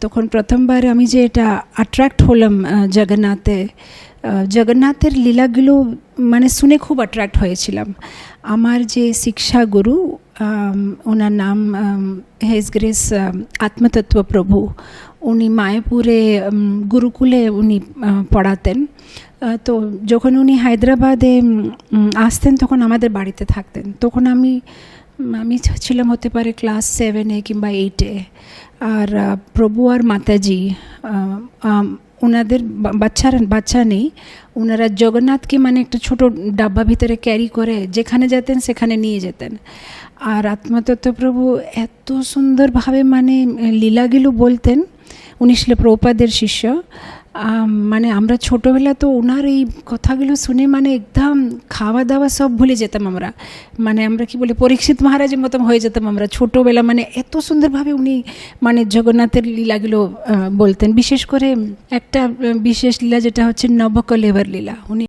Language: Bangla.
তখন প্রথমবার আমি যে এটা অ্যাট্রাক্ট হলাম জগন্নাথের লীলাগুলো মানে শুনে খুব অ্যাট্রাক্ট হয়েছিলাম। আমার যে শিক্ষা গুরু, ওনার নাম হেজ গ্রেস আত্মতত্ত্ব প্রভু, উনি মায়াপুরে গুরুকুলে উনি পড়াতেন। তো যখন উনি হায়দ্রাবাদে আসতেন তখন আমাদের বাড়িতে থাকতেন। তখন আমি ছিলাম হতে পারে ক্লাস 7-এ কিংবা 8-এ। আর প্রভু আর মাতাজি ওনাদের বাচ্চা নেই, ওনারা জগন্নাথকে মানে একটা ছোট ডাব্বা ভিতরে ক্যারি করে যেখানে যেতেন সেখানে নিয়ে যেতেন। আর আত্মতত্ত্ব প্রভু এত সুন্দরভাবে মানে লীলাগুলো বলতেন। উনি ছিল প্রভুপাদের শিষ্য। মানে আমরা ছোটোবেলা তো ওনার এই কথাগুলো শুনে মানে একদম খাওয়া দাওয়া সব ভুলে যেতাম আমরা। মানে আমরা কি বলি, পরীক্ষিত মহারাজের মতন হয়ে যেতাম আমরা ছোটোবেলা। মানে এত সুন্দরভাবে উনি মানে জগন্নাথের লীলাগুলো বলতেন। বিশেষ করে একটা বিশেষ লীলা যেটা হচ্ছে নবকলেবর লীলা। উনি